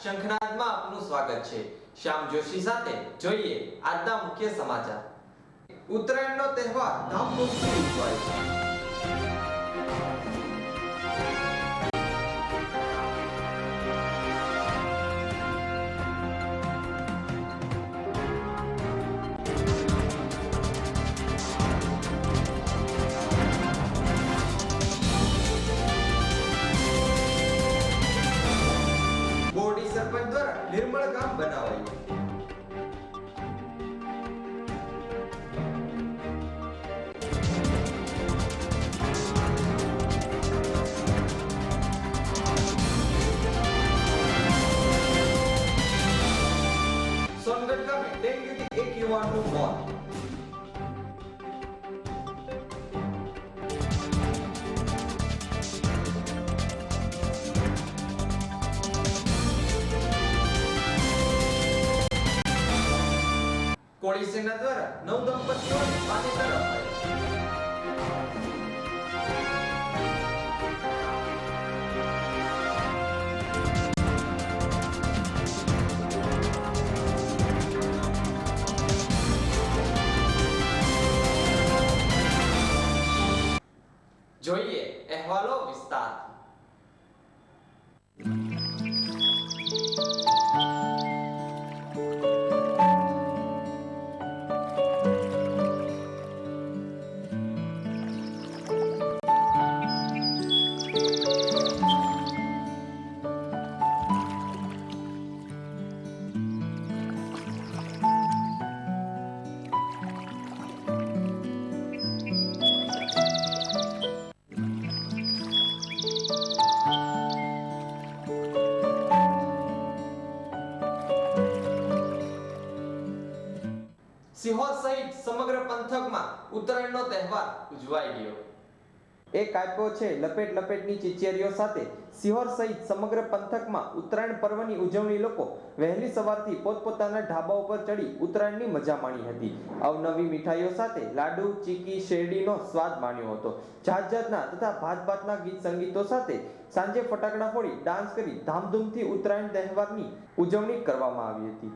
શંખનાદમાં આપનું સ્વાગત છે। શ્યામ જોશી સાથે જોઈએ આજના મુખ્ય સમાચાર। ઉત્તરાયણનો તહેવાર ધામધૂમથી ઉજવાય છે। બોરડી સરપંચ દ્વારા નિર્મળ ગામ બનાવાયું। સોનગઢ ગામે ડેન્ગ્યુથી એક યુવાનનું મોત। કોળી સેના દ્વારા 9 દંપતીઓને માન્યતા અપાઈ। જોઈએ અહેવાલો વિસ્તારથી। સિહોર સહિત સમગ્ર પંથકમાં ઉત્તરાયણનો તહેવાર ઉજવાઈ ગયો। એક આપ્યો છે લપેટ લપેટની ચિચિયારીઓ સાથે સિહોર સહિત સમગ્ર પંથકમાં ઉત્તરાયણ પર્વની ઉજવણી લોકો વહેલી સવારથી પોતપોતાના ઢાબા ઉપર ચડી ઉત્તરાયણની મજા માણી હતી। અવનવી મીઠાઈઓ સાથે લાડુ, ચીકી, શેરડીનો સ્વાદ માણ્યો હતો। જાત જાતના તથા ભાત ભાતના ગીત સંગીતો સાથે સાંજે ફટાકડા ફોડી ડાન્સ કરી ધામધૂમથી ઉત્તરાયણ તહેવારની ઉજવણી કરવામાં આવી હતી।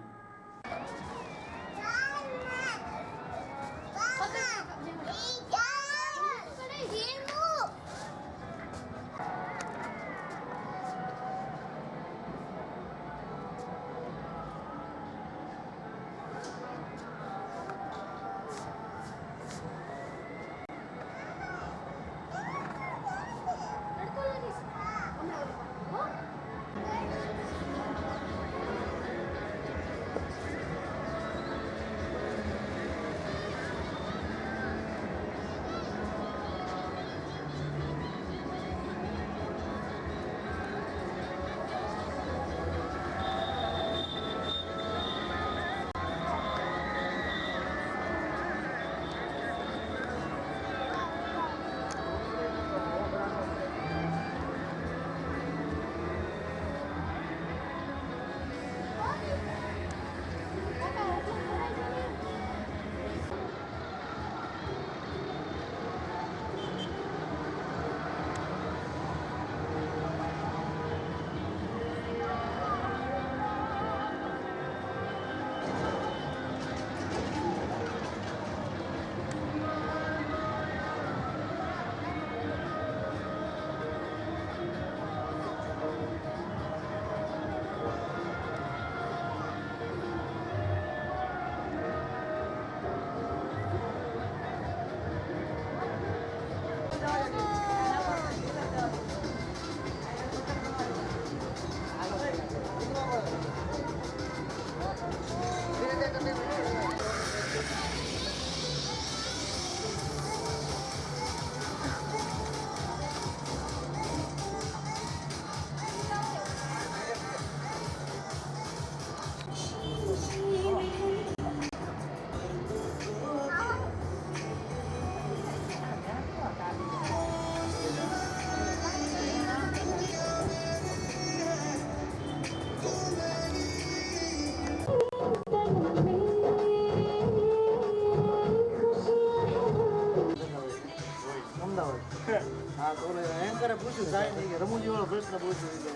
હા તો એન્કરે પૂછ્યું સાહેબ કે રમૂજી વાળો પ્રશ્ન પૂછ્યો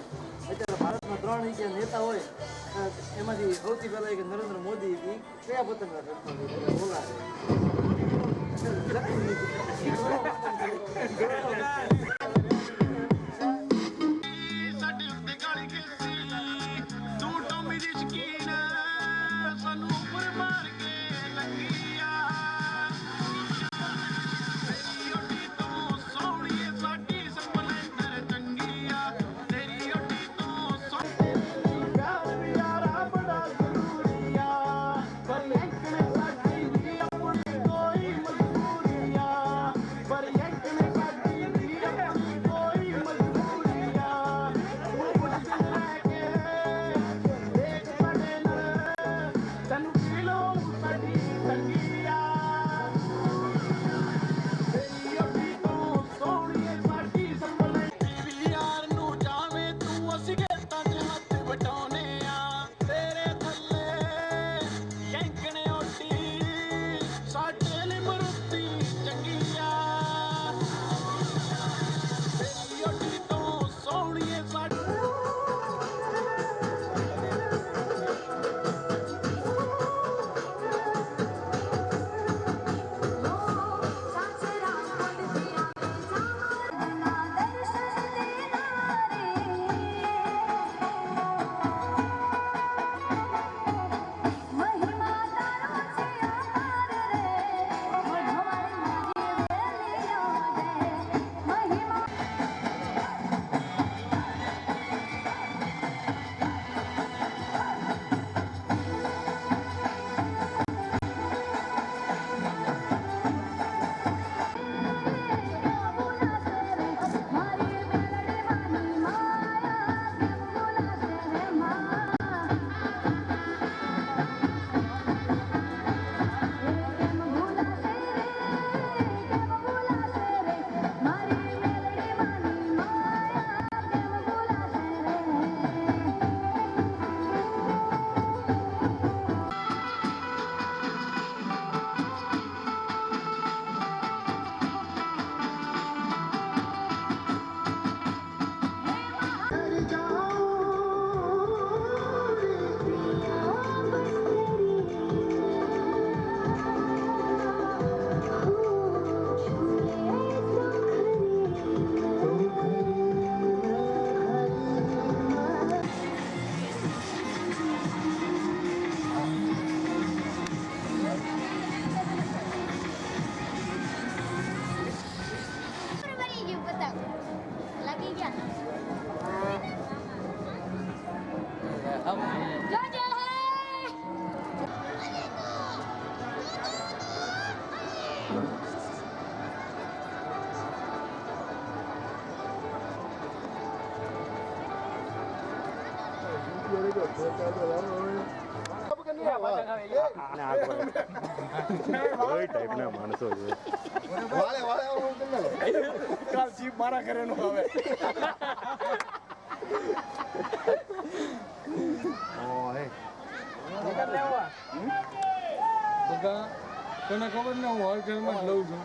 એટલે ભારતમાં ત્રણ જે નેતા હોય એમાંથી સૌથી પહેલા એક નરેન્દ્ર મોદી એ કયા પતંગના શર્ટમાં ઓલા ટાઈપના માણસો છે. કાલ જીપ મારા ઘરે નો આવે. તને ખબર ને હું હોલસેલમાં જ લઉં છું.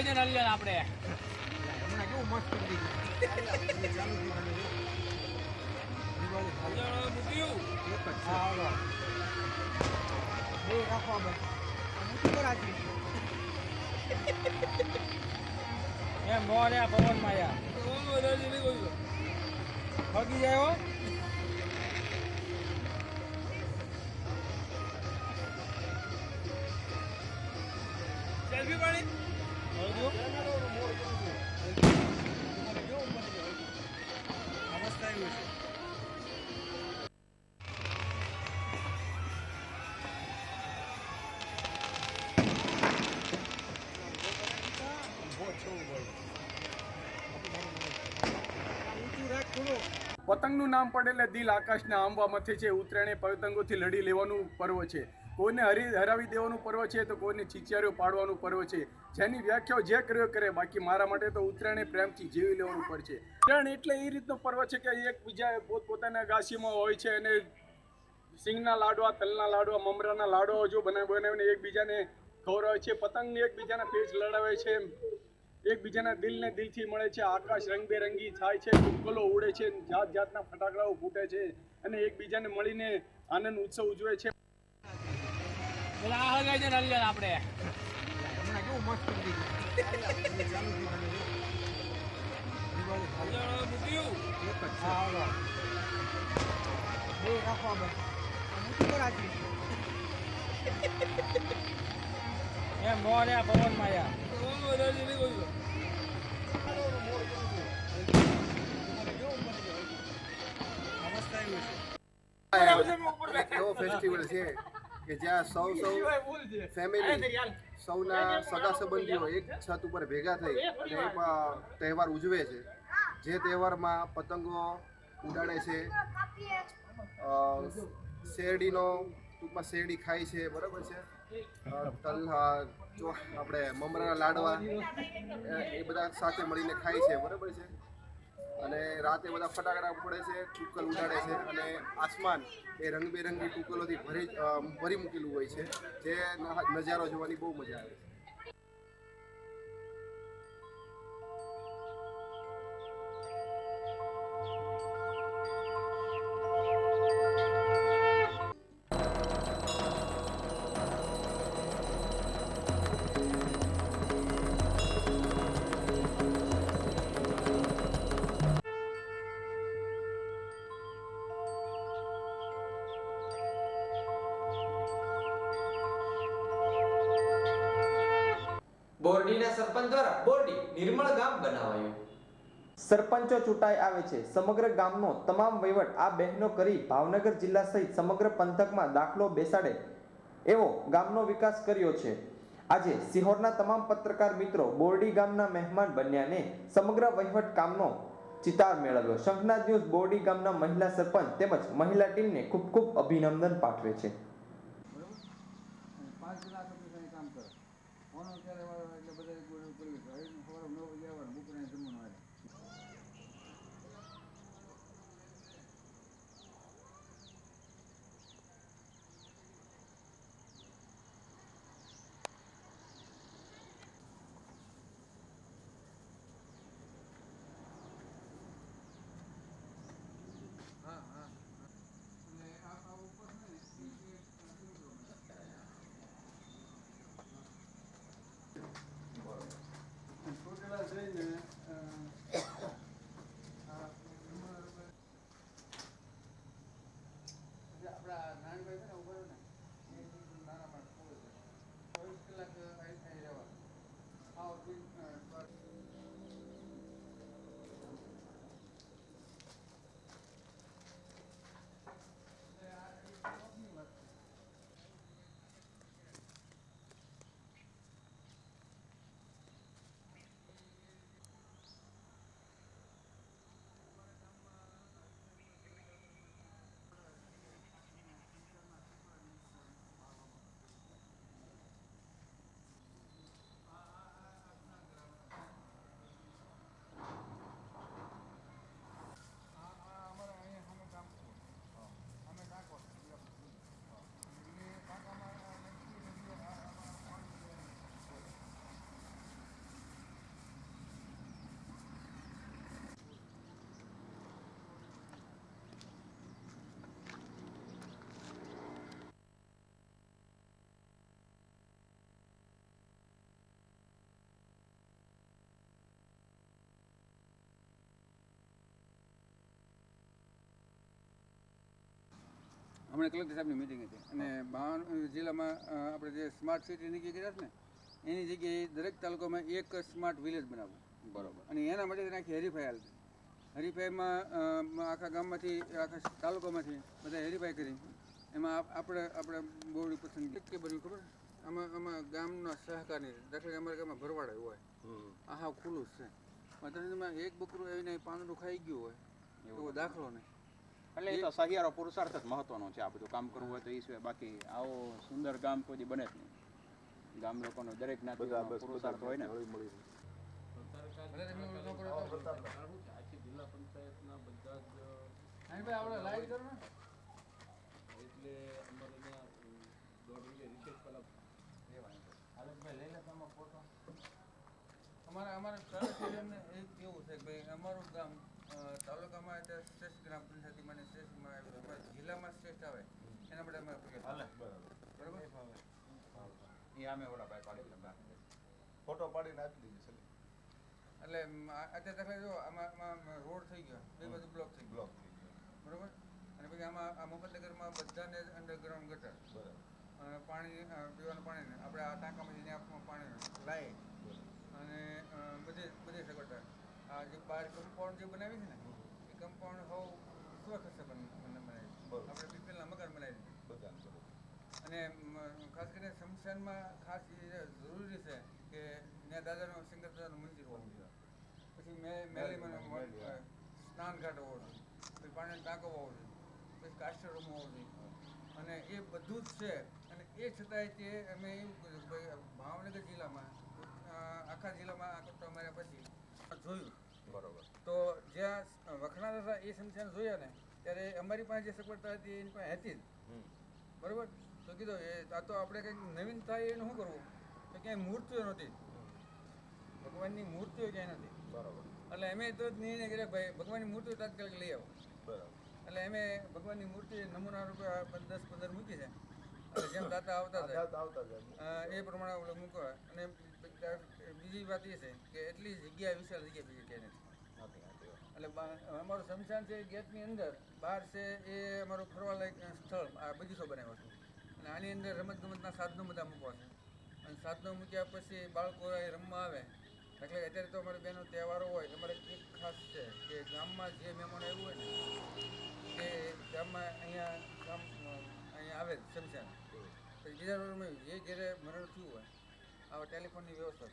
હળગાઈને નળિયા આપણે એમ મોરે પવન માયા ભાગી જાય હો સેલ્ફી પાડી પતંગનું નામ પડે એટલે દિલ આકાશના આંબા મથે છે. ઉત્તરાયણ એ પતંગોથી લડી લેવાનું પર્વ છે. કોઈને હરાવી દેવાનું પર્વ છે તો કોઈને ચીચિયારીઓ પાડવાનું પર્વ છે. જેની વ્યાખ્યાઓ જે કર્યો કરે, બાકી મારા માટે તો ઉત્તરાયણ એ પ્રેમથી જીવી લેવાનું પર્વ છે. ઉત્તરાયણ એટલે એ રીતનો પર્વ છે કે એકબીજા પોતપોતાના ગાસીમાં હોય છે અને સિંગના લાડવા, તલના લાડવા, મમરાના લાડવા જો બનાવીને એકબીજાને ખવડાવે છે. પતંગ એકબીજાના પેચ લડાવે છે, એકબીજાના દિલને દિલથી મળે છે. આકાશ રંગબેરંગી થાય છે, ફૂટબોલો ઉડે છે, જાત જાતના ફટાકડાઓ ફૂટે છે અને એકબીજાને મળીને આનંદ ઉત્સવ ઉજવે છે. પેલા આ હળગાઈને નળિયા આપણે એમ મોરે પવન માયા એવો ફેસ્ટિવલ છે કે જ્યાં સૌ ફેમિલી, સૌના સગા સંબંધીઓ એક છત ઉપર ભેગા થઈ અને તહેવાર ઉજવે છે. જે તહેવારમાં પતંગો ઉડાડે છે, શેરડીનો ટૂંકમાં શેરડી ખાય છે, બરાબર છે, તલ આપણે મમરાના લાડવા એ બધા સાથે મળીને ખાય છે, બરાબર છે. અને રાતે બધા ફટાકડા ફોડે છે, ટુક્કલ ઉડાડે છે અને આસમાન એ રંગબેરંગી ટુક્કલોથી ભરી મૂકેલું હોય છે. જે નજારો જોવાની બહુ મજા આવે છે. બોરડીના સરપંચ દ્વારા બોરડી નિર્મળ ગામ બનાવાયું. સરપંચો ચૂંટાઈ આવે છે. સમગ્ર ગામનો તમામ વહીવટ આ બહેનો કરી ભાવનગર જિલ્લા સહિત સમગ્ર પંથકમાં દાખલો બેસાડે એવો ગામનો વિકાસ કર્યો છે. આજે સિહોરના તમામ પત્રકાર મિત્રો બોરડી ગામના મહેમાન બન્યા ને સમગ્ર વહીવટ કામનો ચિતાર મેળવ્યો. શંખનાદ ન્યૂઝ બોરડી ગામના મહિલા સરપંચ તેમજ મહિલા ટીમને ખૂબ ખૂબ અભિનંદન પાઠવે છે. હમણાં કલેક્ટર સાહેબની મિટિંગ હતી અને ભાવનગર જિલ્લામાં આપણે જે સ્માર્ટ સિટી નક્કી કર્યા છે ને એની જગ્યાએ દરેક તાલુકામાં એક સ્માર્ટ વિલેજ બનાવવું. બરાબર. અને એના માટે આખી હરીફાઈ હાલતી. હરીફાઈમાં આખા ગામમાંથી આખા તાલુકામાંથી બધા હરીફાઈ કરી એમાં આપણે બોર્ડ પસંદ કે બન્યું ખબર આમાં ગામના સહકારની દાખલા કે અમારા ગામમાં ભરવાડ હોય આ ખુલ્લું જ છે અત્યારમાં એક બકરું આવીને પાંદડું ખાઈ ગયું હોય એવો દાખલો નહીં. એટલે એ તો સહિયારો પુરુષાર્થ જ મહત્વનો છે. આ બધું કામ કરવું હોય તો એ સિવાય બાકી આવો સુંદર ગામ કોઈ બને જ નહીં. ગામ લોકોનો દરેક જ્ઞાતિનો પુરુષાર્થ હોય ને જિલ્લા પંચાયતના બધા જ આપણે લાઈટ કરો ને એટલે અમારે ત્યાં 1.5 રિસેસ કલાક અમારા એમને એક એવું છે કે ભાઈ અમારું ગામ તાલુકામાં શ્રેષ્ઠ ગ્રામ પંચાયતીમાં શ્રેષ્ઠમાં આવ્યું અમારા જિલ્લામાં શ્રેષ્ઠ આવે એના માટે અમારે બરાબર એ અમે ઓલા ભાઈ પાડી ફોટો પાડીને આપી દીધું છે એટલે અત્યારે દાખલા જો આમાં રોડ થઈ ગયો બે બાજુ બ્લોક થઈ ગયો બરાબર અને પછી આમાં આ મફતનગરમાં બધાને અંડરગ્રાઉન્ડ ગટર પાણી પીવાનું પાણી આપણે આ ટાંકામાંથી આપમાં પાણી લાવી અને બધી સગવડતા આ જે બહાર કમ્પાઉન્ડ જે બનાવી છે ને એ કમ્પાઉન્ડ બહુ સ્વખર્ચે બનાવી આપણે પીપલના મકાન બનાવી દીધું અને ખાસ કરીને શમશાનમાં ખાસ એ જરૂરી છે કે ત્યાં દાદાનો શંકર દાદાનું મંદિર હોવું જોઈએ પછી મેલીમાં સ્નાન ઘાટ હોવો જોઈએ પછી પાણીનો ટાંકો હોવો જોઈએ પછી કાસ્ટર રૂમ હોવો જોઈએ અને એ બધું જ છે અને એ છતાંય તે અમે એવું કર્યું કે ભાઈ ભાવનગર જિલ્લામાં આખા જિલ્લામાં આ કરતો અમારે પછી જોયું બરાબર તો જ્યાં વખણાતા હતા એ સમસ્યાને જોયા ને ત્યારે અમારી પાસે જે સગવડતા હતી એની પાસે હતી જ બરાબર તો કીધું એ આ તો આપણે કંઈક નવીન થાય એનું શું કરવું તો ક્યાંય મૂર્તિઓ નહોતી ભગવાનની મૂર્તિઓ ક્યાંય નથી બરાબર એટલે અમે તો જ નિર્ણય કર્યા ભાઈ ભગવાનની મૂર્તિઓ તાત્કાલિક લઈ આવો બરાબર એટલે અમે ભગવાનની મૂર્તિ નમૂના રૂપે 10-15 મૂકી છે એટલે જેમ દાતા આવતા એ પ્રમાણે આપણે મૂકવા અને બીજી વાત એ છે કે એટલી જગ્યા વિશાળ જગ્યા બીજી ક્યાંય નથી એટલે અમારું શમશાન છે ગેટની અંદર બહાર છે એ અમારું ફરવાલાયક સ્થળ આ બગીચો બનાવ્યો છે અને આની અંદર રમતગમતના સાધનો બધા મૂકવા છે અને સાધનો મૂક્યા પછી બાળકો રમવા આવે એટલે અત્યારે તો અમારી બહેનો તહેવારો હોય અમારે એક ખાસ છે કે ગામમાં જે મહેમાન આવ્યું હોય ને એ ગામમાં અહીંયા આવે જ શમશાન પછી બીજા રોડમાં જે ઘેરે મરણ થયું હોય આવા ટેલિફોનની વ્યવસ્થા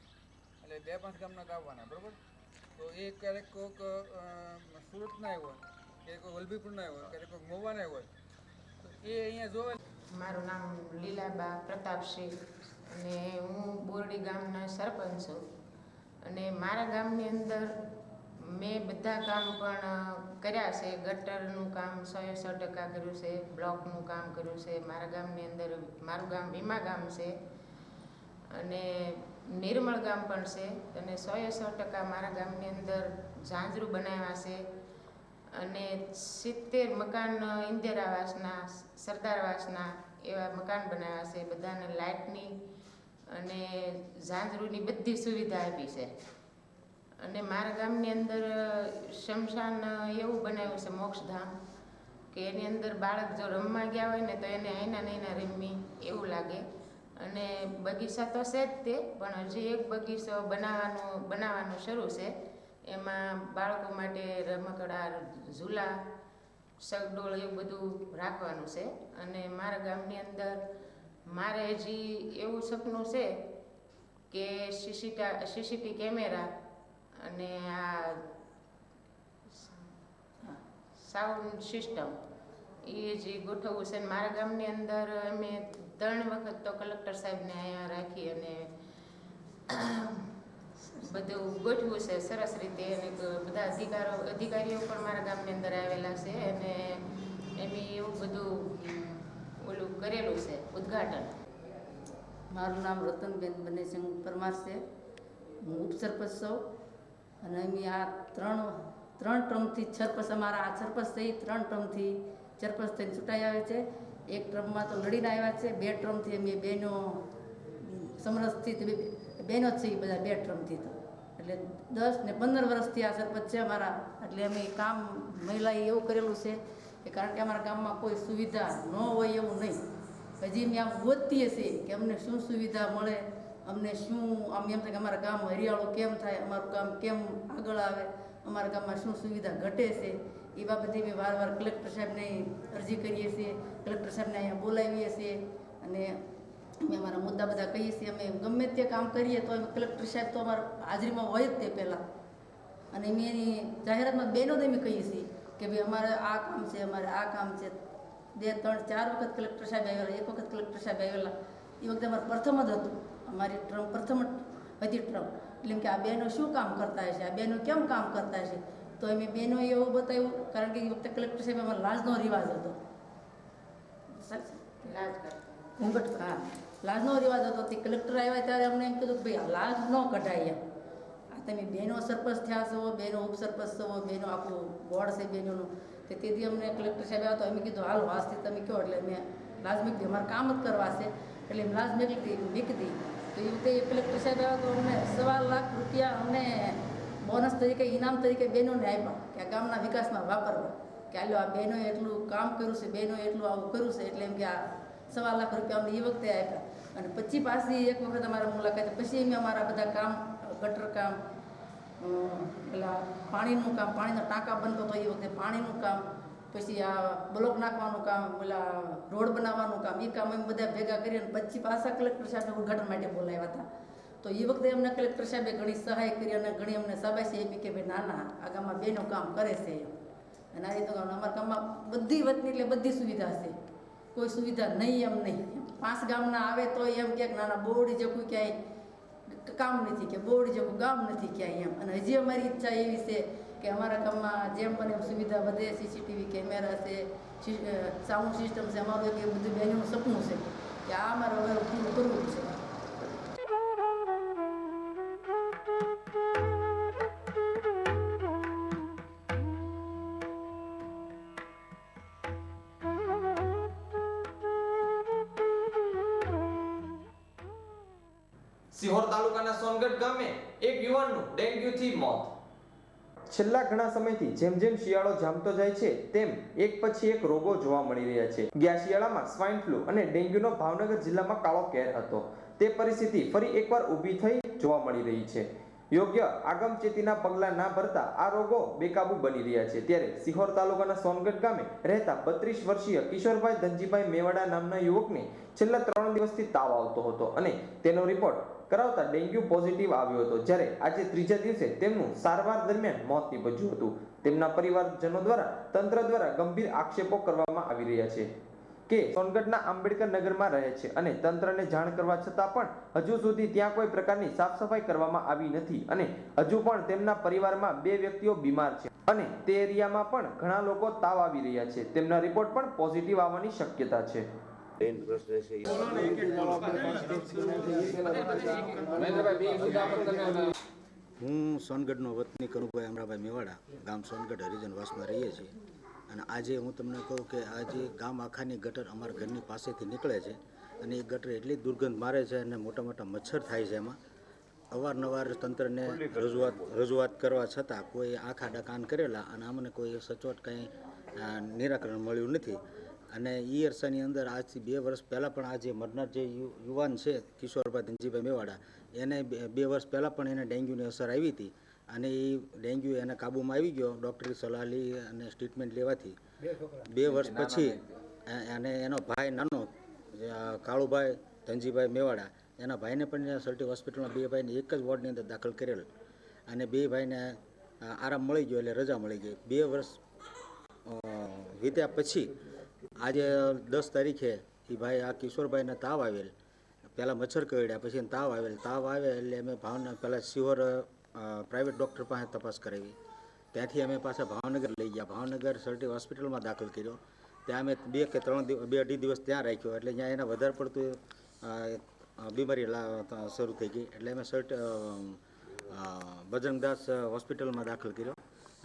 એટલે 2-5 ગામના આવવાના બરાબર તો એ ક્યારેક કોઈક સુરતના આવ્યો હોય ક્યારેક કોઈ વલભીપુરના આવ્યો હોય ક્યારેક કોઈક મોવાના હોય તો એ અહીંયા જોવે. મારું નામ લીલાબા પ્રતાપસિંહ અને હું બોરડી ગામના સરપંચ છું અને મારા ગામની અંદર મેં બધા કામ પણ કર્યા છે. ગટરનું કામ 100% કર્યું છે, બ્લોકનું કામ કર્યું છે. મારા ગામની અંદર મારું ગામ વીમા ગામ છે અને નિર્મળ ગામ પણ છે અને 100% મારા ગામની અંદર ઝાંઝરું બનાવ્યા છે અને 70 મકાન ઇન્દિરા આવાસના સરદાર આવાસના એવા મકાન બનાવ્યા છે. બધાને લાઇટની અને ઝાંઝરુની બધી સુવિધા આપી છે અને મારા ગામની અંદર શમશાન એવું બનાવ્યું છે મોક્ષધામ કે એની અંદર બાળક જો રમવા ગયા હોય ને તો એને આઈના રમી એવું લાગે અને બગીચા તો છે જ તે પણ હજી એક બગીચો બનાવવાનું શરૂ છે. એમાં બાળકો માટે રમકડા ઝૂલા સગડોળ એવું બધું રાખવાનું છે અને મારા ગામની અંદર મારે હજી એવું સપનું છે કે સીસીટીવી કેમેરા અને આ સાઉન્ડ સિસ્ટમ એ જે ગોઠવવું છે. મારા ગામની અંદર અમે 3 વખત તો કલેક્ટર સાહેબને અહીંયા રાખી અને બધું ગોઠવું છે સરસ રીતે અને બધા અધિકારીઓ પણ મારા ગામની અંદર આવેલા છે અને એમ એવું બધું ઓલું કરેલું છે ઉદ્ઘાટન. મારું નામ રતનબેન બનેસિંહ પરમાર છે. હું ઉપસરપંચ છું અને અમે આ ત્રણ ટર્મથી સરપંચ અમારા આ સરપંચ થઈ 3 ટર્મથી સરપંચ થઈને ચૂંટાઈ આવે છે. એક ટર્મમાં તો લડીને આવ્યા છે, 2 ટર્મથી અમે બહેનો સમરસથી બહેનો જ છે બધા 2 ટર્મથી તો એટલે 10 ને 15 વર્ષથી આ સરપંચ છે અમારા. એટલે અમે કામ મહિલાએ એવું કરેલું છે કે કારણ કે અમારા ગામમાં કોઈ સુવિધા ન હોય એવું નહીં. હજી મેં આમ ગોતતીએ છીએ કે અમને શું સુવિધા મળે, અમને શું આમ એમ થાય કે અમારા ગામ હરિયાળું કેમ થાય, અમારું ગામ કેમ આગળ આવે, અમારા ગામમાં શું સુવિધા ઘટે છે, એ બાબતે અમે વારંવાર કલેક્ટર સાહેબને અરજી કરીએ છીએ. કલેક્ટર સાહેબને અહીંયા બોલાવીએ છીએ અને અમે અમારા મુદ્દા બધા કહીએ છીએ. અમે ગમે તે કામ કરીએ તો અમે કલેક્ટર સાહેબ તો અમારા હાજરીમાં હોય જ તે પહેલાં. અને અમે એની જાહેરાતમાં બહેનો અમે કહીએ છીએ કે ભાઈ અમારે આ કામ છે, અમારે આ કામ છે. 2, 3, 4 વખત કલેક્ટર સાહેબ આવેલા, એક વખત કલેક્ટર સાહેબ આવેલા. એ વખતે અમારે પ્રથમ જ હતું, અમારી ટ્રમ પ્રથમ હતી ટ્રમ. એટલે કે આ બહેનો શું કામ કરતા હશે, આ બહેનો કેમ કામ કરતા હશે. તો અમે બહેનોએ એવું બતાવ્યું, કારણ કે એ વખતે કલેક્ટર સાહેબ અમારે લાજનો રિવાજ હતો. ઘૂંઘટ, હા, લાજનો રિવાજ હતો. તે કલેક્ટર આવ્યા ત્યારે અમને એમ કીધું કે ભાઈ લાજ ન કઢાય એમ. આ તમે બહેનો સરપંચ થયા છો, બહેનો ઉપસરપંચ છો, બહેનો આખું બોર્ડ છે બહેનોનું. તેથી અમને કલેક્ટર સાહેબ આવ્યા તો અમે કીધું હાલો આજથી તમે કહો. એટલે અમે લાજ મૂકી દીધી, અમારે કામ જ કરવા છે એટલે એમ લાજ મૂકી દીધી. તો એ વખતે કલેક્ટર સાહેબ આવ્યા તો અમને 1.25 લાખ રૂપિયા અમને બોનસ તરીકે, ઇનામ તરીકે બહેનોને આપ્યા કે આ ગામના વિકાસમાં વાપરવા. કે હાલો આ બહેનોએ એટલું કામ કર્યું છે, બહેનોએ એટલું આવું કર્યું છે, એટલે એમ કે આ 1.25 લાખ રૂપિયા અમને એ વખતે આપ્યા. અને પછી પાછી એક વખત અમારા મુલાકાત, પછી અમે અમારા બધા કામ, ગટર કામ, પેલા પાણીનું કામ, પાણીના ટાંકા બનતો હતો એ વખતે પાણીનું કામ, પછી આ બ્લોક નાખવાનું કામ, પેલા રોડ બનાવવાનું કામ, એ કામ અમે બધા ભેગા કરી અને પછી પાછા કલેક્ટર સાહેબને ઉદ્ઘાટન માટે બોલાવ્યા હતા. તો એ વખતે અમને કલેક્ટર સાહેબે ઘણી સહાય કરી અને ઘણી અમને શાબાશી આપી કે ભાઈ ના આ ગામમાં બહેનો કામ કરે છે એમ. અને આ રીતે અમારા ગામમાં બધી વતની એટલે બધી સુવિધા છે, કોઈ સુવિધા નહીં એમ નહીં. 5 ગામના આવે તો એમ કે નાના બોરડી જેવું ક્યાંય કામ નથી, કે બોરડી જેવું ગામ નથી ક્યાંય એમ. અને હજી અમારી ઈચ્છા એવી છે કે અમારા ગામમાં જેમ બને સુવિધા વધે, CCTV કેમેરા છે, સાઉન્ડ સિસ્ટમ છે. અમારું એક બધું બહેનોનું સપનું છે કે આ અમારે હવે પૂરું કરવું છે. સિહોર તાલુકાના સોનગઢ ગામે એક યુવાનનું ડેન્ગ્યુથી મોત. છેલ્લા ઘણા સમયથી જેમ જેમ શિયાળો જામતો જાય છે તેમ એક પછી એક રોગો જોવા મળી રહ્યા છે. ગયા શિયાળામાં સ્વાઇન ફ્લૂ અને ડેન્ગ્યુનો ભાવનગર જિલ્લામાં કાળો કેર હતો. તે પરિસ્થિતિ ફરી એકવાર ઊભી થઈ જોવા મળી રહી છે. યોગ્ય આગમચેતીના પગલાં ના ભરતા આ રોગો બેકાબુ બની રહ્યા છે. ત્યારે સિહોર તાલુકાના સોનગઢ ગામે રહેતા 32 વર્ષીય કિશોરભાઈ ધનજીભાઈ મેવાડા નામના યુવકને છેલ્લા 3 દિવસથી તાવ આવતો હતો અને તેનો રિપોર્ટ કરાવતા ડેન્ગ્યુ પોઝિટિવ આવ્યો હતો. જ્યારે આજે ત્રીજા દિવસે તેમનું સારવાર દરમિયાન મોત નીપજ્યું હતું. તેમના પરિવારજનો દ્વારા તંત્ર દ્વારા ગંભીર આક્ષેપો કરવામાં આવી રહ્યા છે કે સોનગઢના આંબેડકર નગરમાં રહે છે અને તંત્રને જાણ કરવા છતાં પણ હજુ સુધી ત્યાં કોઈ પ્રકારની સાફ સફાઈ કરવામાં આવી નથી અને હજુ પણ તેમના પરિવારમાં 2 વ્યક્તિઓ બીમાર છે અને તે એરિયામાં પણ ઘણા લોકો તાવ આવી રહ્યા છે. તેમના રિપોર્ટ પણ પોઝિટિવ આવવાની શક્યતા છે. હું સોનગઢનો વતની કનુભાઈ અમરાભાઈ મેવાડા, ગામ સોનગઢ હરિજનવાસમાં રહીએ છીએ. અને આજે હું તમને કહું કે આજે ગામ આખાની ગટર અમારા ઘરની પાસેથી નીકળે છે અને એ ગટર એટલી દુર્ગંધ મારે છે અને મોટા મોટા મચ્છર થાય છે. એમાં અવારનવાર તંત્રને રજૂઆત કરવા છતાં કોઈ આખા ડકાન કરેલા અને અમને કોઈ સચોટ કંઈ નિરાકરણ મળ્યું નથી. અને એ અરસાની અંદર આજથી 2 વર્ષ પહેલાં પણ આજે મરનાર જે યુવાન છે કિશોરભાઈ ધનજીભાઈ મેવાડા, એને 2 વર્ષ પહેલાં પણ એને ડેન્ગ્યુની અસર આવી હતી અને એ ડેન્ગ્યુ એને કાબૂમાં આવી ગયો. ડૉક્ટરી સલાહ લઈ અને ટ્રીટમેન્ટ લેવાથી 2 વર્ષ પછી અને એનો ભાઈ નાનો કાળુભાઈ ધનજીભાઈ મેવાડા, એના ભાઈને પણ સર્ટી હોસ્પિટલમાં 2 ભાઈને એક જ વોર્ડની અંદર દાખલ કરેલ અને 2 ભાઈને આરામ મળી ગયો, એટલે રજા મળી ગઈ. 2 વર્ષ વીત્યા પછી આજે 10 તારીખે એ ભાઈ આ કિશોરભાઈને તાવ આવેલ. પહેલાં મચ્છર કરડ્યા, પછી એને તાવ આવેલ. તાવ આવે એટલે અમે પહેલાં સિહોર પ્રાઇવેટ ડૉક્ટર પાસે તપાસ કરાવી. ત્યાંથી અમે પાછા ભાવનગર લઈ ગયા. ભાવનગર સર્ટી હોસ્પિટલમાં દાખલ કર્યો. ત્યાં અમે 2 કે 3 દિવસ 2-2.5 દિવસ ત્યાં રાખ્યો. એટલે ત્યાં એને વધારે પડતું બીમારી શરૂ થઈ ગઈ. એટલે અમે બજરંગદાસ હોસ્પિટલમાં દાખલ કર્યો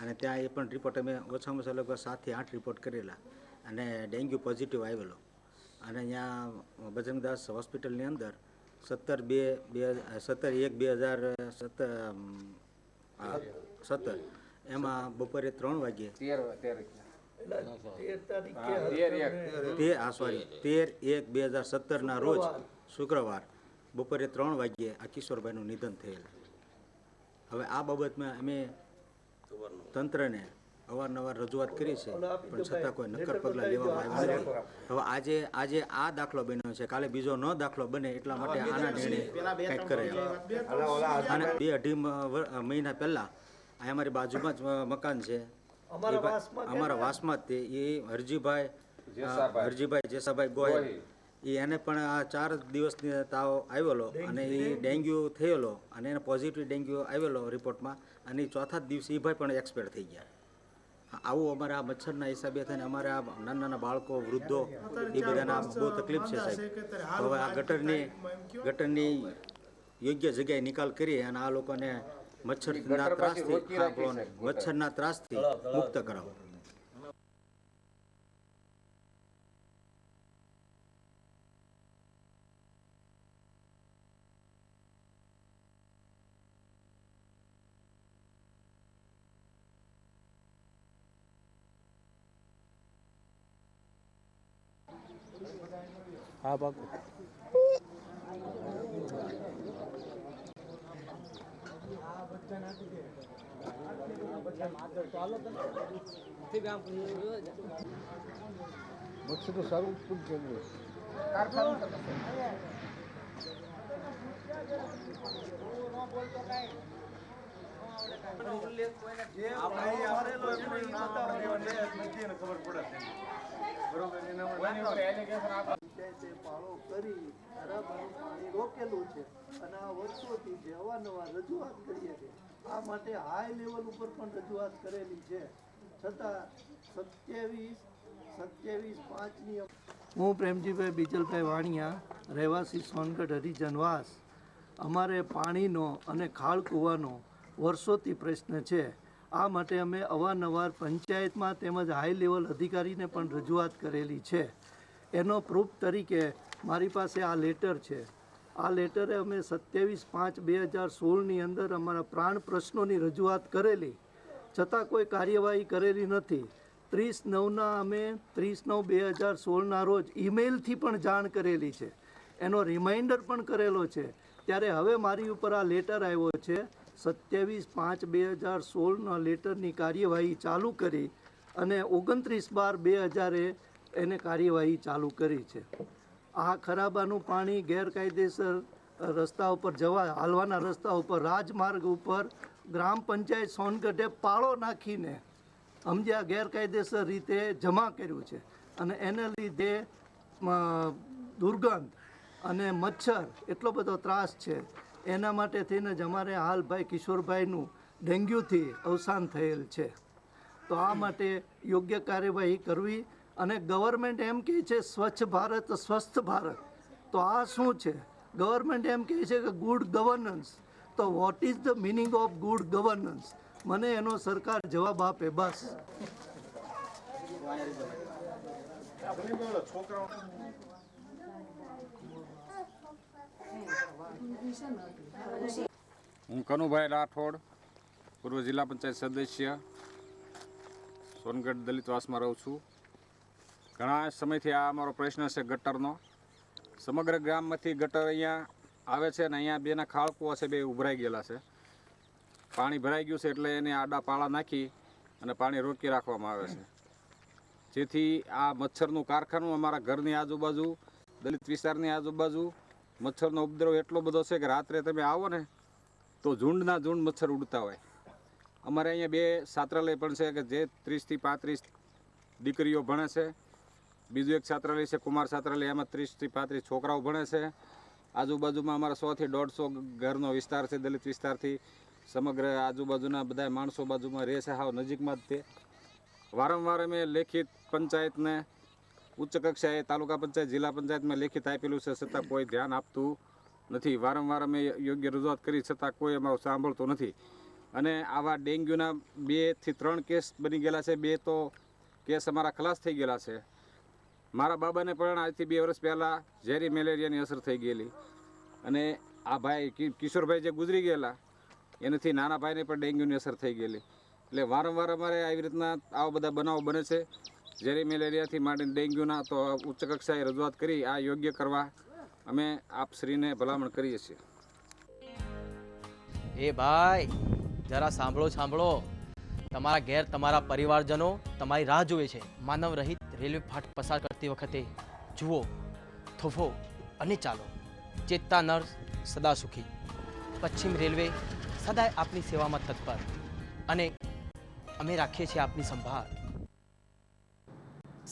અને ત્યાં એ પણ રિપોર્ટ અમે ઓછામાં ઓછા લગભગ 7 થી 8 રિપોર્ટ કરેલા અને ડેન્ગ્યુ પોઝિટિવ આવેલો. અને અહીંયા બજરંગદાસ હોસ્પિટલની અંદર 17/1/2017 એમાં બપોરે 3 વાગ્યે 13/1/2017 રોજ શુક્રવાર બપોરે 3 વાગ્યે આ કિશોરભાઈનું નિધન થયેલ. હવે આ બાબતમાં અમે તંત્રને અવારનવાર રજૂઆત કરી છે, પણ છતાં કોઈ નક્કર પગલાં લેવામાં આવ્યા નથી. હવે આજે આ દાખલો બન્યો છે, કાલે બીજો ન દાખલો બને એટલા માટે આના નિર્ણય કંઈક કરે. અને 2-2.5 મહિના પહેલાં આ અમારી બાજુમાં જ મકાન છે, અમારા વાસમાં જ તે એ હરજીભાઈ જેસાભાઈ ગોયલ, એને પણ આ 4 દિવસની તાવ આવેલો અને એ ડેન્ગ્યુ થયેલો અને એને પોઝિટિવ ડેન્ગ્યુ આવેલો રિપોર્ટમાં, અને 4થા દિવસે એ ભાઈ પણ એક્સપાયર થઈ ગયા. આવું અમારે આ મચ્છરના હિસાબે થઈને અમારે આ નાના બાળકો, વૃદ્ધો એ બધાને બહુ તકલીફ છે સાહેબ. હવે આ ગટરની યોગ્ય જગ્યાએ નિકાલ કરી અને આ લોકોને મચ્છરના ત્રાસથી મુક્ત કરાવો. હા બાપુ. મચ્છર તો સારું ઉત્પન્ન થયું. પાળો કરી ખરાબાનું પાણી રોકેલું છે અને આ વર્ષોથી જે અવારનવાર રજૂઆત કરીએ છીએ, આ માટે હાઈ લેવલ ઉપર પણ રજૂઆત કરેલી છે, છતાં 27/5ની હું પ્રેમજીભાઈ બીજલભાઈ વાણિયા, રહેવાસી સોનગઢ હરિજનવાસ. અમારે પાણીનો અને ખાળ કૂવાનો વર્ષોથી પ્રશ્ન છે. આ માટે અમે અવારનવાર પંચાયતમાં તેમજ હાઈ લેવલ અધિકારીને પણ રજૂઆત કરેલી છે. એનો પ્રૂફ તરીકે મારી પાસે આ લેટર છે. આ લેટરે અમે 27/5/2016ની અંદર અમારા પ્રાણ પ્રશ્નોની રજૂઆત કરેલી, છતાં કોઈ કાર્યવાહી કરેલી નથી. 30/9ના અમે 30/9/2016ના રોજ ઈમેલથી પણ જાણ કરેલી છે, એનો રિમાઇન્ડર પણ કરેલો છે. ત્યારે હવે મારી ઉપર આ લેટર આવ્યો છે. 27/5/2016ના લેટરની કાર્યવાહી ચાલુ કરી અને 29/12/2000 એને કાર્યવાહી ચાલુ કરી છે. આ ખરાબાનું પાણી ગેરકાયદેસર રસ્તા ઉપર હાલવાના રસ્તા ઉપર, રાજમાર્ગ ઉપર ગ્રામ પંચાયત સોનગઢે પાળો નાખીને સમજ્યા ગેરકાયદેસર રીતે જમા કર્યું છે, અને એને લીધે દુર્ગંધ અને મચ્છર એટલો બધો ત્રાસ છે. એના માટે થઈને જ અમારે હાલ ભાઈ કિશોરભાઈનું ડેન્ગ્યુથી અવસાન થયેલ છે. તો આ માટે યોગ્ય કાર્યવાહી કરવી. અને ગવર્મેન્ટ એમ કહે છે સ્વચ્છ ભારત સ્વસ્થ ભારત, તો આ શું છે? ગવર્મેન્ટ એમ કહે છે કે ગુડ ગવર્નન્સ, તો what is the meaning of good governance? મને એનો સરકાર જવાબ આપે બસ. હું કનુભાઈ રાઠોડ, પૂર્વ જિલ્લા પંચાયત સદસ્ય, સોનગઢ દલિતવાસમાં રહું છું. ઘણા સમયથી આ અમારો પ્રશ્ન છે ગટરનો. સમગ્ર ગામમાંથી ગટર અહીંયા આવે છે અને અહીંયા બેના ખાળકુવા છે, બે ઉભરાઈ ગયેલા છે. પાણી ભરાઈ ગયું છે એટલે એને આડા પાળા નાખી અને પાણી રોકી રાખવામાં આવે છે, જેથી આ મચ્છરનું કારખાનું અમારા ઘરની આજુબાજુ, દલિત વિસ્તારની આજુબાજુ મચ્છરનો ઉપદ્રવ એટલો બધો છે કે રાત્રે તમે આવો ને તો ઝુંડના ઝુંડ મચ્છર ઉડતા હોય. અમારે અહીંયા 2 છાત્રાલય પણ છે કે જે 30 થી 35 દીકરીઓ ભણે છે. બીજું એક છાત્રાલય છે કુમાર છાત્રાલય, એમાં 30 થી 35 છોકરાઓ ભણે છે. આજુબાજુમાં અમારા 100 થી 150 ઘરનો વિસ્તાર છે દલિત વિસ્તારથી. સમગ્ર આજુબાજુના બધા માણસો બાજુમાં રહે છે, હાવ નજીકમાં જ તે. વારંવાર અમે લેખિત પંચાયતને, ઉચ્ચ કક્ષાએ તાલુકા પંચાયત, જિલ્લા પંચાયતમાં લેખિત આપેલું છે, છતાં કોઈ ધ્યાન આપતું નથી. વારંવાર અમે યોગ્ય રજૂઆત કરી છતાં કોઈ અમારું સાંભળતું નથી. અને આવા ડેન્ગ્યુના 2 થી 3 કેસ બની ગયેલા છે. 2 તો કેસ અમારા ખલાસ થઈ ગયેલા છે. મારા બાબાને પણ આજથી 2 વર્ષ પહેલાં ઝેરી મેલેરિયાની અસર થઈ ગયેલી. અને આ ભાઈ કિશોરભાઈ જે ગુજરી ગયેલા એનાથી નાના ભાઈને પણ ડેન્ગ્યુની અસર થઈ ગયેલી. એટલે વારંવાર અમારે આવી રીતના આવા બધા બનાવો બને છે. ઝેરી મેલેરિયાથી માંડીને ડેન્ગ્યુના તો ઉચ્ચ કક્ષાએ રજૂઆત કરી આ યોગ્ય કરવા અમે આપશ્રીને ભલામણ કરીએ છીએ. એ ભાઈ જરા સાંભળો. તમારા ઘેર તમારા પરિવારજનો તમારી રાહ જુએ છે. માનવ રહિત રેલવે ફાટક પસાર કરતી વખતે જુઓ, થોભો અને ચાલો. ચેતતા નર્સ સદા સુખી. પશ્ચિમ રેલવે સદાય આપની સેવામાં તત્પર અને અમે રાખીએ છીએ આપની સંભાળ.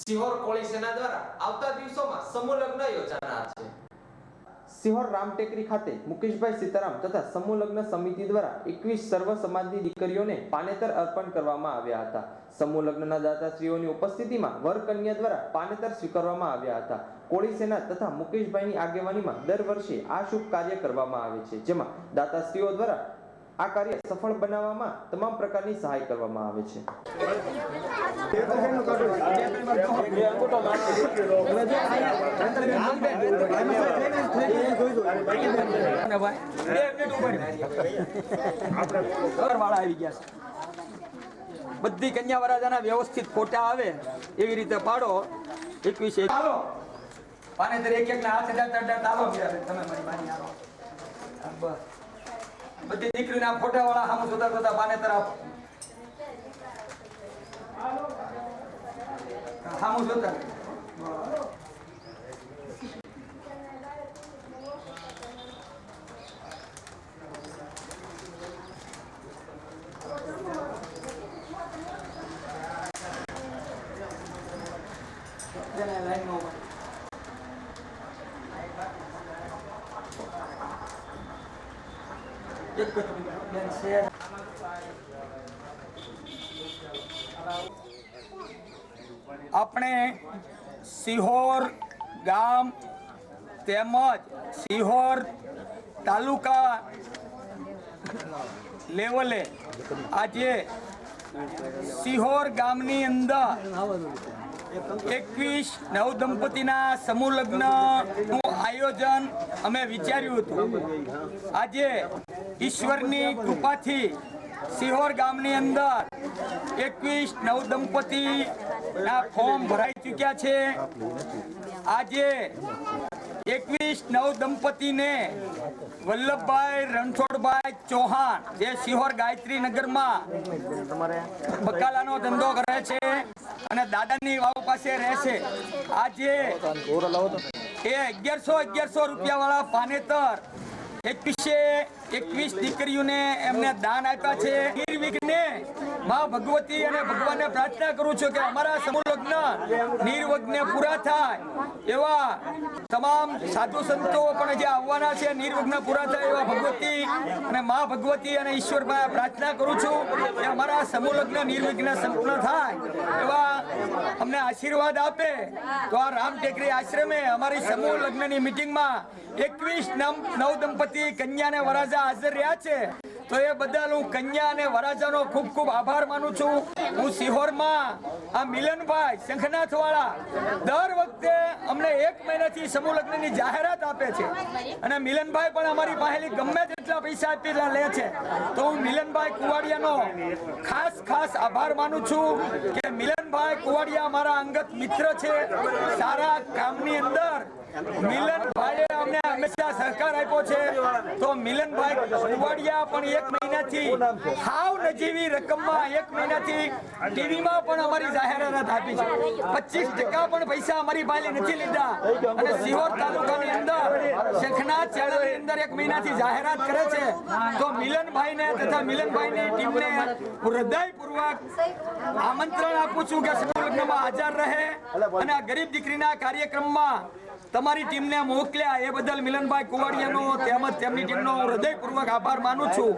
સિહોર કોળી સેના દ્વારા આવતા દિવસોમાં સમૂહ લગ્ન યોજાનાર છે. સિહોર રામટેકરી ખાતે મુકેશભાઈ સીતારામ તથા સમૂહ લગ્ન સમિતિ દ્વારા 21 સર્વ સમાજની દીકરીઓને પાનેતર અર્પણ કરવામાં આવ્યા હતા. સમૂહ લગ્નના દાતાશ્રીઓની ઉપસ્થિતિમાં વર કન્યા દ્વારા પાનેતર સ્વીકારવામાં આવ્યા હતા. કોળી સેના તથા મુકેશભાઈની આગેવાનીમાં દર વર્ષે આ શુભ કાર્ય કરવામાં આવે છે, જેમાં દાતાશ્રીઓ દ્વારા આ કાર્ય સફળ બનાવવામાં તમામ પ્રકારની સહાય કરવામાં આવે છે. બધી કન્યા વરાજાના વ્યવસ્થિત ફોટા આવે એવી રીતે પાડો. 21 પાનેતર એક ના હાથ અડાડતા તાલો તમે મારી બાની આવો. બસ બધી દીકરીના ફોટા વાળા સામું જોતા પાનેતર આપો. સામું જોતા આપણે સિહોર ગામ તેમજ સિહોર તાલુકા લેવલે આજે સિહોર ગામની અંદર 21 નવદંપતિના સમૂહ લગ્નનું આયોજન અમે વિચાર્યું હતું. આજે ઈશ્વરની કૃપાથી સિહોર ગામની અંદર 21 નવદંપતિના ફોર્મ ભરાઈ ચૂક્યા છે. આજે 21 નવદંપતિને વલ્લભભાઈ રણછોડભાઈ ચૌહાણ જે સિહોર ગાયત્રી નગરમાં બકાલાનો ધંધો કરે છે અને દાદાની વાવ પાસે રહે છે. આજે એ 1100 રૂપિયા વાળા પાનેતર 21 દીકરીઓને એમને દાન આપ્યા છે. નિર્વિઘ્ને માં ભગવતી અને ભગવાનને પ્રાર્થના કરું છું કે અમારા સમૂહ લગ્ન નિર્વિઘ્ને પૂરા થાય એવા તમામ સાધુ સંતો પણ જે આવવાના છે નિર્વિઘ્ને પૂરા થાય એવા ભગવતી અને માં ભગવતી અને ઈશ્વરમાં પ્રાર્થના કરું છું કે અમારા સમૂહ લગ્ન નિર્વિઘ્ને સંપન્ન થાય એવા અમને આશીર્વાદ આપે. તો આ રામટેકરી આશ્રમે અમારી સમૂહ લગ્નની મીટિંગમાં 21 નવદંપતિ કન્યા અને વરાજા હાજર રહ્યા છે. તો એ બદલ હું કન્યા અને વરાજાનો ખૂબ ખૂબ આભાર માનું છું. હું સિહોરમાં આ મિલનભાઈ શંખનાથ વાળા દર વખતે અમને 1 મહિનાથી સમૂહ લગ્નની જાહેરાત આપે છે અને મિલનભાઈ પણ અમારી પાસેથી ગમે તેટલા પૈસા આપેલા લે છે. તો હું મિલનભાઈ કુવાડિયાનો ખાસ આભાર માનું છું કે મિલનભાઈ કુવાડિયા મારા અંગત મિત્ર છે. સારા કામની અંદર મિલનભાઈએ અમને હંમેશા સહકાર આપ્યો છે. તો મિલનભાઈ કુવાડિયા પણ 1 મહિનાથી હાવ નજીવી રકમમાં 1 મહિનાથી ટીવીમાં પણ અમારી જાહેરાત આપી છે. 25% પણ પૈસા અમારી પાસે નથી લીધા અને સિહોર તાલુકાની અંદર શંખનાથ ચેનલની અંદર 1 મહિનાથી જાહેરાત કરે છે. તો મિલનભાઈને તથા મિલનભાઈની ટીમને હૃદયપૂર્વક આમંત્રણ આપું છું કે સમૂહ લગ્નમાં હાજર રહે અને આ ગરીબ દીકરીના કાર્યક્રમમાં તમારી ટીમને મોકલ્યા એ બદલ મિલનભાઈ કુવાડિયાનો તેમજ તેમની ટીમનો હૃદયપૂર્વક આભાર માનું છું.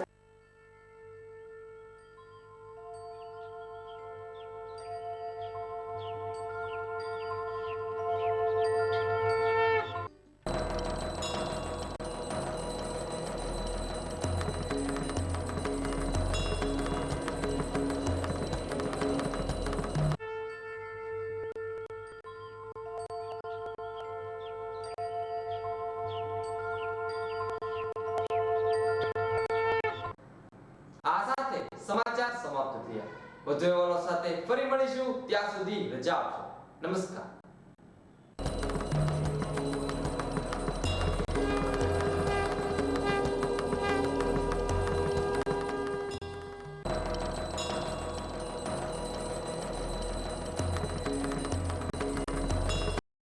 વધુ અહેવાલો સાથે ફરી મળીશું. ત્યાં સુધી રજા આપશો. નમસ્કાર.